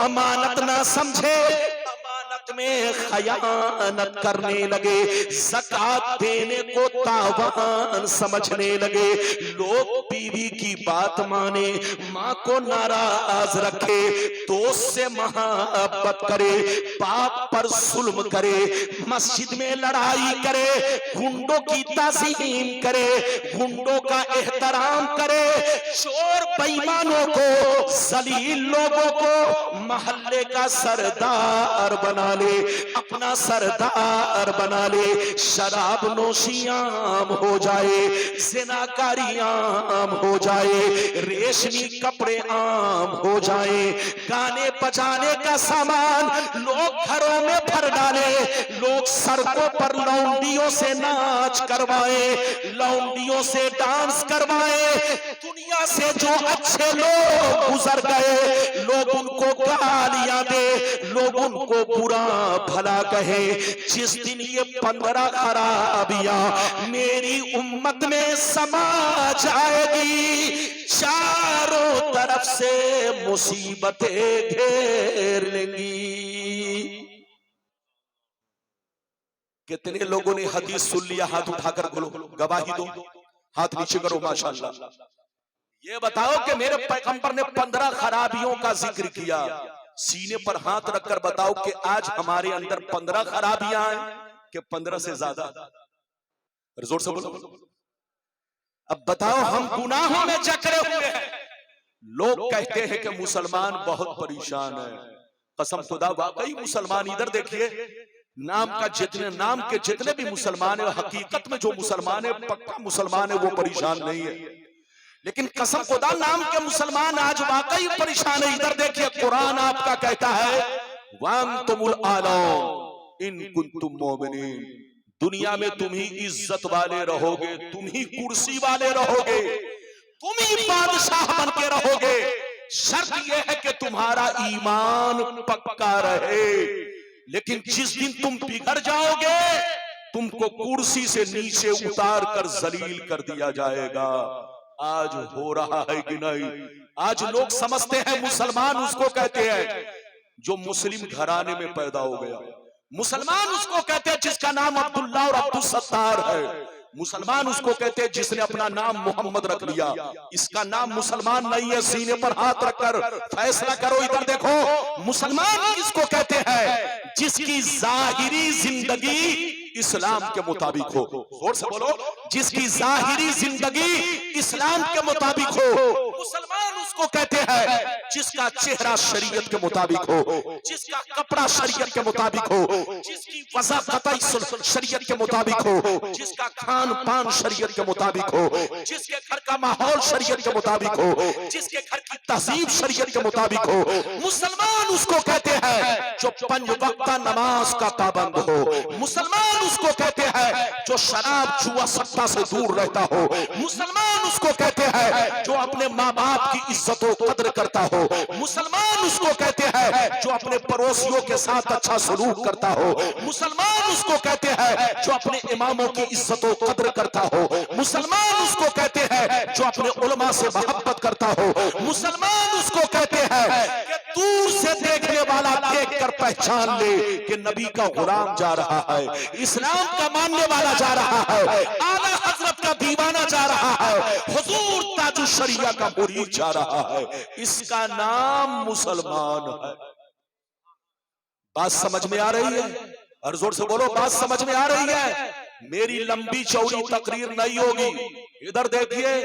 अमानत ना समझे, में खयानत करने लगे, ज़कात देने को तावान समझने लगे। लोग बीवी की बात माने, माँ को नाराज रखे, दोस्त से मोहब्बत करे, बाप पर जुल्म करे, मस्जिद में लड़ाई करे, गुंडों की ताज़ीम करे, गुंडों का एहतराम करे, चोर बेईमानों को, जलील लोगों को मोहल्ले का सरदार बना ले, अपना सरदार बना ले। शराब नोशी आम हो जाए, ज़िनाकारी आम हो जाए, रेशमी कपड़े आम हो जाए, गाने बजाने का सामान लोग घरों में भर डाले, लोग सड़कों पर लौंडियों से नाच करवाए, लौंडियों से डांस करवाए। दुनिया से जो अच्छे लोग गुजर गए, लोग उनको गालियां दे, लोग उनको बुरा भला कहे। जिस दिन ये 15 खराबियां मेरी उम्मत में समा जाएगी, चारों तरफ से मुसीबतें घेर लेंगी। कितने लोगों ने हदीस सुन लिया? हाथ उठाकर बोलो, गवाही दो, हाथ नीचे करो। माशाअल्लाह। ये बताओ कि मेरे पैगंबर ने 15 खराबियों का जिक्र किया, सीने पर हाथ रखकर बताओ कि आज हमारे अंदर 15 खराबियां हैं कि 15 से ज्यादा? जोर से बोलो। अब बताओ, हम गुनाहों में जकड़े हुए हैं। लोग कहते हैं कि मुसलमान बहुत परेशान है। कसम खुदा, वाकई मुसलमान, इधर देखिए, नाम के जितने भी मुसलमान है, हकीकत में जो मुसलमान है, पक्का मुसलमान है, वो परेशान नहीं है। लेकिन कसम खुदा, नाम के मुसलमान आज वाकई परेशान है। इधर देखिए, कुरान आपका कहता है, वअंतुमुल आलौन इन कुंतुम मोमिनीन। दुनिया में तुम ही इज्जत वाले रहोगे, तुम ही कुर्सी वाले रहोगे, तुम ही बादशाह बन के रहोगे। शर्त यह है कि तुम्हारा ईमान पक्का रहे। लेकिन जिस दिन तुम बिगड़ जाओगे, तुमको कुर्सी से नीचे उतार कर जलील कर दिया जाएगा। आज हो रहा है कि नहीं? आज लोग समझते हैं मुसलमान उसको कहते हैं जो मुस्लिम घराने में पैदा हो गया। मुसलमान उसको कहते हैं जिसका नाम अब्दुल्ला और अब्दुल सत्तार है। मुसलमान उसको कहते हैं जिसने अपना नाम मोहम्मद रख लिया। इसका नाम मुसलमान नहीं है। सीने पर हाथ रखकर फैसला करो। इधर देखो, मुसलमान किसको कहते हैं? जिसकी जाहिरी जिंदगी इस्लाम के मुताबिक हो। जोर से बोलो, जिसकी जाहिरी जिंदगी इस्लाम के मुताबिक हो। मुसलमान उसको कहते हैं जिसका चेहरा शरीयत के मुताबिक हो, जिसका कपड़ा शरीयत के मुताबिक हो, जिसकी वज़ाफ़त शरीयत के मुताबिक हो, जिसका खान पान शरीयत के मुताबिक हो, जिसके घर का माहौल शरीयत के मुताबिक हो, जिसके घर की तहजीब शरीयत के मुताबिक हो। मुसलमान उसको कहते हैं जो 5 वक्त नमाज का पाबंद हो। मुसलमान उसको कहते हैं जो शराब जुआ सट्टा से दूर रहता हो। मुसलमान उसको कहते हैं जो अपने माँ बाप की इज्जत और कद्र करता हो। मुसलमान उसको कहते हैं जो अपने पड़ोसियों के साथ अच्छा सलूक करता हो। मुसलमान उसको कहते हैं जो अपने इमामों की इज्जत और कद्र करता हो। मुसलमान उसको कहते हैं जो अपने उलमा से मोहब्बत करता हो। मुसलमान उसको कहते हैं कि दूर से देखने वाला देखकर पहचान ले कि नबी का गुलाम जा रहा है, इस्लाम का मानने वाला जा रहा है, आला हजरत का दीवाना जा रहा है, हुजूर ताजुल शरिया का मुरीद जा रहा है। इसका नाम मुसलमान है। बात समझ में आ रही है? और जोर से बोलो, बात समझ में आ रही है? मेरी लंबी चौड़ी तकरीर नहीं होगी। इधर देखिए,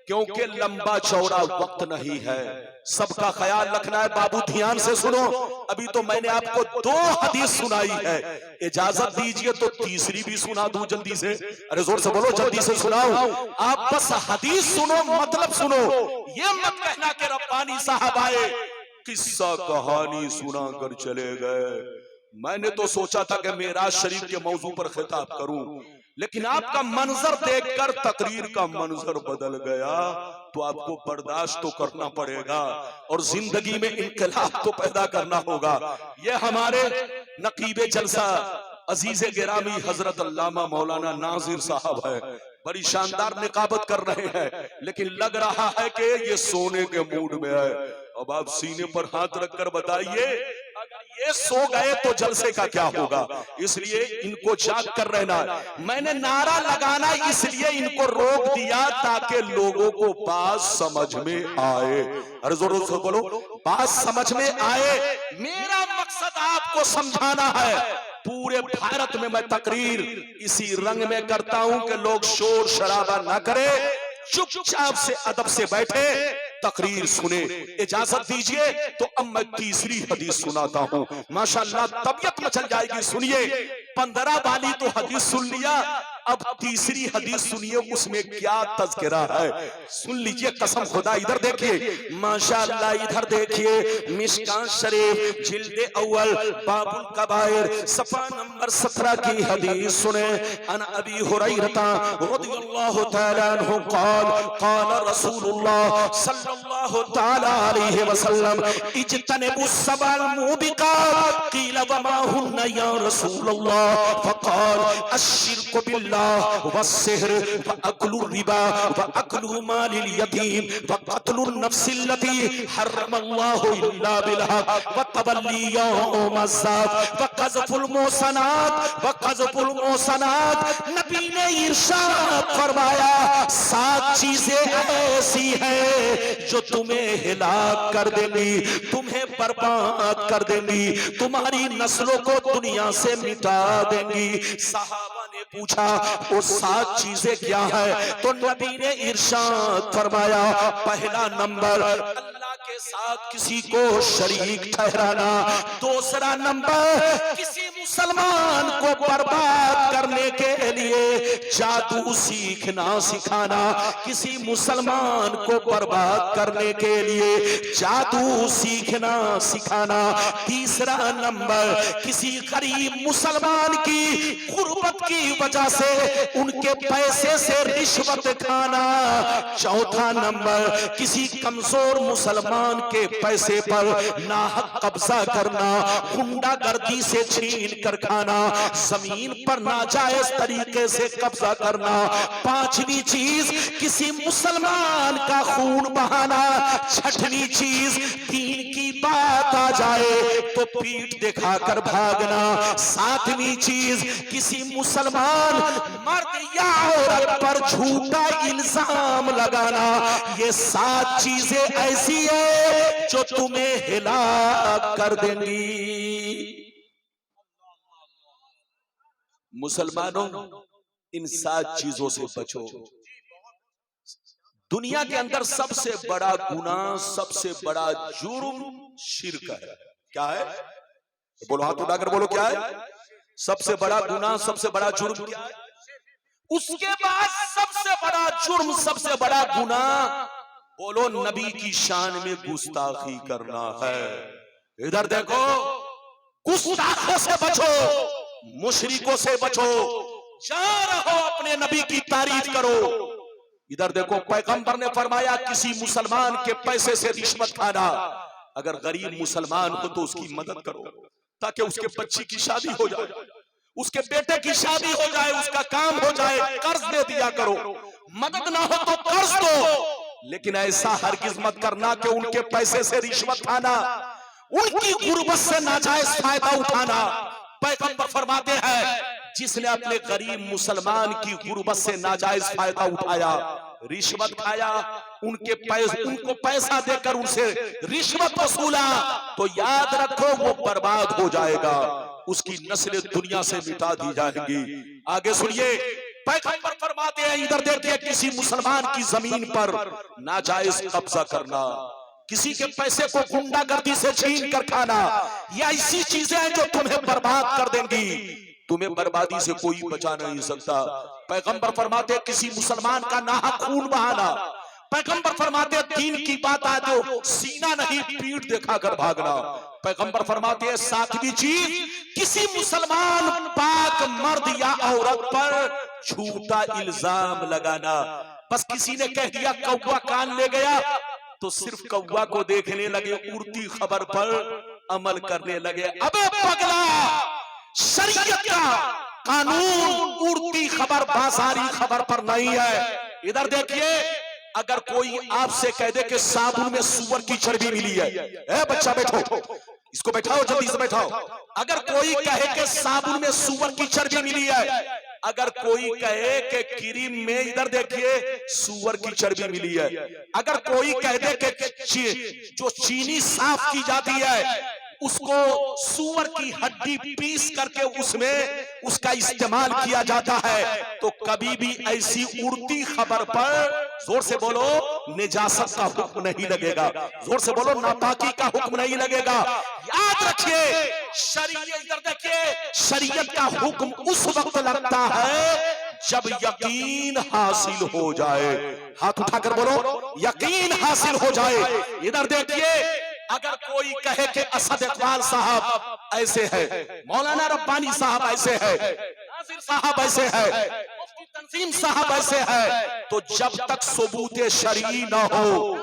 क्योंकि लंबा चौड़ा वक्त नहीं है। सबका ख्याल रखना है। बाबू ध्यान से सुनो। अभी तो मैंने आपको 2 हदीस सुनाई है। इजाजत दीजिए तो तीसरी भी सुना दूं जल्दी से। अरे जोर से बोलो, जल्दी से सुनाओ। आप बस हदीस सुनो, मतलब सुनो। ये मत कहना कि रब्बानी साहब आए, किस्सा कहानी सुना कर चले गए। मैंने तो सोचा था कि मेराज शरीफ के मौजू पर खिताब करूं, लेकिन आपका मंजर देखकर तकरीर का मंजर बदल गया। तो आपको बर्दाश्त तो करना पड़ेगा और जिंदगी में इनकलाब तो पैदा करना होगा। ये हमारे नकीबे जलसा अजीज गिरामी हजरत अल्लामा मौलाना नाजिर साहब है। बड़ी शानदार निकाबत कर रहे हैं, लेकिन लग रहा है कि ये सोने के मूड में है। अब आप सीने पर हाथ रखकर बताइए, अगर ये सो गए तो जलसे का क्या होगा। इसलिए इनको जाग कर रहना। मैंने नारा लगाना इसलिए इनको रोक दिया ताकि लोगों को बात समझ में आए। अरे जोर से बोलो, बात समझ में आए। मेरा मकसद आपको समझाना है। पूरे भारत में मैं तकरीर इसी रंग में करता हूं कि लोग शोर शराबा ना करें, चुपचाप से अदब से बैठे तकरीर सुने। इजाजत दीजिए तो अब मैं तीसरी हदीस सुनाता हूं। माशाअल्लाह तबीयत मचल जाएगी। सुनिए, 15 वाली तो हदीस सुन लिया, अब तीसरी हदीस सुनिए, उसमें क्या तज़किरा है। सुन लीजिए कसम खुदा। इधर देखिए माशाअल्लाह, इधर देखिए, मिशकात शरीफ जिल्द अव्वल बाबुल कबाइर सफा नंबर 17 की हदीस सुने। अन अबी हुरैरा रज़ियल्लाहु तआला अन्हु क़ाल क़ाल रसूलुल्लाह सल्लल्लाहु तआला अलैहि वसल्लम इज्तनिबुस सबअल मुबिकात क़ील वमा हुन्ना या रसूलल्लाह फ़क़ाल अश्शिरकु बिल्लाह वस्सिहर वअक्लुर रिबा वअक्लु मालिल यतीम वक़त्लुन नफ्सिल्लती हर्रमल्लाहु इल्ला बिलहक़ वतवल्ली यौमज़्ज़ाफ़ वक़ज़फ़ुल मुहसनात। नबी ने इरशाद फरमाया, 7 चीजें ऐसी हैं जो तुम्हें हिलाक कर देंगी, तुम्हें बर्बाद कर देंगी, तुम्हारी नस्लों को दुनिया से मिटा देंगी। सहाबा ने पूछा वो 7 चीजें क्या है, तो नबी ने इरशाद फरमाया, पहला नंबर अल्लाह के साथ किसी को शरीक ठहराना। दूसरा नंबर किसी मुसलमान को बर्बाद करने के लिए जादू सीखना सिखाना। किसी मुसलमान को बर्बाद करने के लिए जादू सीखना सिखाना। तीसरा नंबर किसी गरीब मुसलमान की गुर्बत की वजह से उनके पैसे से रिश्वत खाना। चौथा नंबर किसी कमजोर मुसलमान के पैसे पर नाहक कब्जा करना, गुंडागर्दी से छीन कर खाना, जमीन पर नाजायज तरीके से कब्जा करना। पांचवी चीज किसी मुसलमान का खून बहाना। छठवीं चीज दीन की बात आ जाए तो पीठ दिखाकर भागना। सातवीं चीज किसी मुसलमान मर्द या औरत पर झूठा इल्जाम लगाना। ये 7 चीजें ऐसी है जो तुम्हें हिलाक कर देंगी। मुसलमानों, इन 7 चीजों से बचो। दुनिया के अंदर सबसे बड़ा गुनाह, सबसे बड़ा जुर्म शिर्क है। क्या है? बोलो, हाथ उठाकर बोलो, क्या है? सबसे बड़ा गुनाह, सबसे बड़ा जुर्म क्या है? उसके बाद सबसे बड़ा जुर्म, सबसे बड़ा गुनाह, बोलो, नबी की शान में गुस्ताखी करना है। इधर देखो, गुस्ताखों से बचो, मुशरिकों से बचो, जा रहो अपने नबी की तारीफ करो। इधर देखो, पैगंबर ने फरमाया किसी मुसलमान के पैसे से रिश्वत खाना। अगर गरीब मुसलमान हो तो उसकी मदद करो ताकि उसके बच्ची की शादी हो जाए, उसके बेटे की शादी हो जाए, उसका काम हो जाए। कर्ज दे दिया करो, मदद ना हो तो कर्ज दो, लेकिन ऐसा हरगिज मत करना कि उनके पैसे से रिश्वत खाना, उनकी गुर्बत से नाजायज फायदा उठाना। पैगंबर फरमाते हैं जिसने अपने गरीब मुसलमान की गुर्बत से नाजायज फायदा उठाया, रिश्वत खाया, उनको पैसा देकर उनसे रिश्वत वसूला, तो याद रखो वो बर्बाद हो जाएगा, उसकी नस्लें दुनिया से मिटा दी जाएंगी। आगे सुनिए, पैगंबर फरमाते हैं, इधर देखिए, किसी मुसलमान की जमीन पर नाजायज कब्जा करना, किसी के पैसे को गुंडागर्दी से छीन कर खाना, ये ऐसी चीजें हैं जो तुम्हें बर्बाद कर देंगी। तुम्हें बर्बादी से कोई बचा नहीं सकता। पैगंबर फरमाते किसी मुसलमान का नाहक खून बहाना। पैगंबर फरमाते दीन की बात आ तो सीना नहीं पीठ दिखाकर भागना। पैगंबर फरमाते हैं 7वीं चीज किसी मुसलमान पाक मर्द या औरत पर झूठा इल्जाम लगाना। बस किसी ने कह दिया कौवा कान ले गया तो सिर्फ कौवा को देखने लगे, उड़ती खबर पर अमल करने लगे। अबे पगला, शरीयत का कानून उड़ती खबर, बाजारी खबर पर नहीं है। इधर देखिए, अगर कोई आपसे कह दे कि साबुन में सूअर की चर्बी मिली है, ए बच्चा बैठो, इसको बैठाओ, जल्दी से बैठाओ। अगर कोई कहे कि साबुन में सूअर की चर्बी मिली है, अगर कोई कहे कि क्रीम में इधर देखिए सूअर की चर्बी मिली है, अगर कोई कह दे कि जो चीनी साफ की जाती है उसको सूअर की हड्डी पीस करके उसमें उसका इस्तेमाल किया जाता है, तो कभी भी ऐसी उड़ती खबर पर जोर से बोलो निजासत का हुक्म नहीं लगेगा, जोर से बोलो नापाकी का हुक्म नहीं लगेगा। याद रखिए शरीयत, इधर देखिए, शरीयत का हुक्म उस वक्त लगता है जब यकीन हासिल हो जाए। हाथ उठाकर बोलो यकीन हासिल हो जाए। इधर देखिए, अगर कोई कहे कि असद इकबाल साहब ऐसे है, मौलाना रब्बानी साहब ऐसे है, नासिर साहब ऐसे है, मुफ्ती तंजीम साहब ऐसे है, तो जब तक सबूत शरई न हो,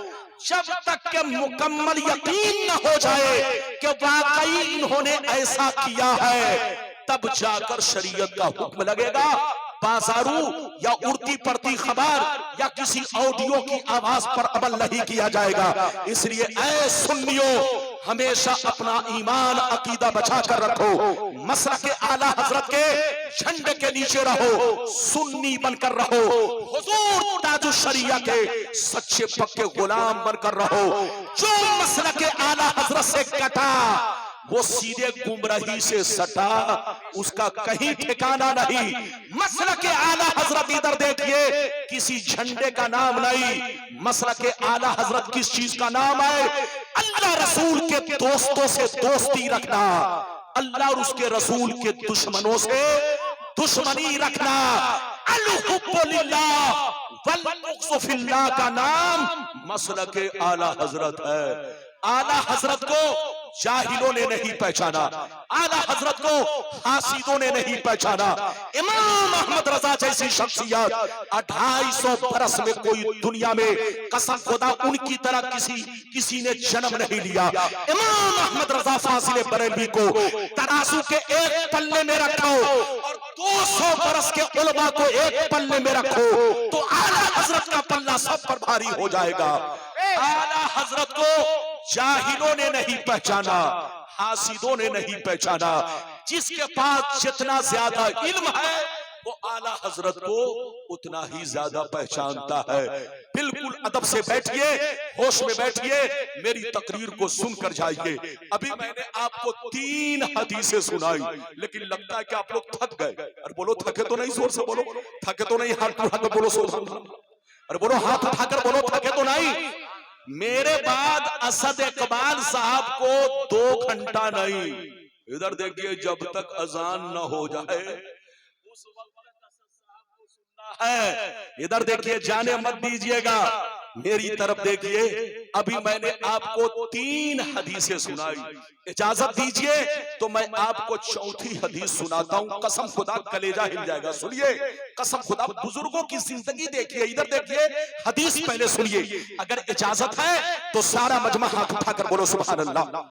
जब तक के मुकम्मल यकीन न हो जाए कि वाकई इन्होंने ऐसा किया है, तब जाकर शरीयत का हुक्म लगेगा। बाजारू या उड़ती पड़ती खबर या किसी ऑडियो की आवाज पर अमल नहीं किया जाएगा। इसलिए ऐ सुन्नियों, हमेशा अपना ईमान अकीदा बचा कर रखो, मसलक आला हजरत के झंडे के नीचे रहो, सुन्नी बनकर रहो, हुजूर ताजुश शरिया के सच्चे पक्के गुलाम बनकर रहो। जो मसलक आला हजरत से कटा वो सीधे गुमराही से सटा, उसका कहीं ठिकाना नहीं। मसलक आला हजरत, इधर देखिए, किसी झंडे का नाम नहीं, मसलक आला हजरत किस चीज का नाम है? अल्लाह रसूल के दोस्तों से दोस्ती रखना, अल्लाह और उसके रसूल के दुश्मनों से दुश्मनी रखना। अल-हुब्बु लिल्लाह वल बुग़्ज़ु फिल्लाह का नाम मसलक आला हजरत है। आला हजरत को जाहिलों ने नहीं पहचाना, आला हजरत को हासिदों ने नहीं पहचाना। इमाम अहमद रजा जैसी शख्सियत 250 बरस में कोई दुनिया में कसम खुदा उनकी तरह किसी ने जन्म नहीं लिया। इमाम अहमद रजा फाजिल बरेलवी को तराजू के एक पल्ले में रखो और 200 बरस के उलमा को एक पल्ले में रखो, तो आला हजरत का पल्ला सब पर भारी हो जाएगा। आला हजरत को जाहिलों ने नहीं पहचाना, हासिदों ने नहीं पहचाना। जिसके पास जितना ज्यादा इल्म है वो आला हजरत को उतना ही ज्यादा पहचानता है। बिल्कुल अदब से बैठिए, होश में बैठिए, मेरी तकरीर को सुनकर जाइए। अभी मैंने आपको 3 हदीसें सुनाई, लेकिन लगता है कि आप लोग थक गए। और बोलो थके तो नहीं, जोर से बोलो थके तो नहीं, हाथ उठाकर बोलो सुभान अल्लाह। और बोलो हाथ उठाकर बोलो थके तो नहीं। मेरे बाद असद इकबाल साहब को 2 घंटा नहीं, इधर देखिए, जब तक अजान न हो जाए उस वक्त असद साहब को सुनना है। इधर देखिए, जाने मत दीजिएगा, मेरी तरफ देखिए। अभी मैंने आपको 3 हदीसें सुनाई, इजाजत दीजिए तो मैं आपको 4थी हदीस सुनाता हूं। कसम खुदा कलेजा हिल जाएगा, सुनिए, कसम खुदा, बुजुर्गों की जिंदगी देखिए। इधर देखिए, हदीस पहले सुनिए, अगर इजाजत है तो सारा मजमा हाथ उठाकर बोलो सुभान अल्लाह।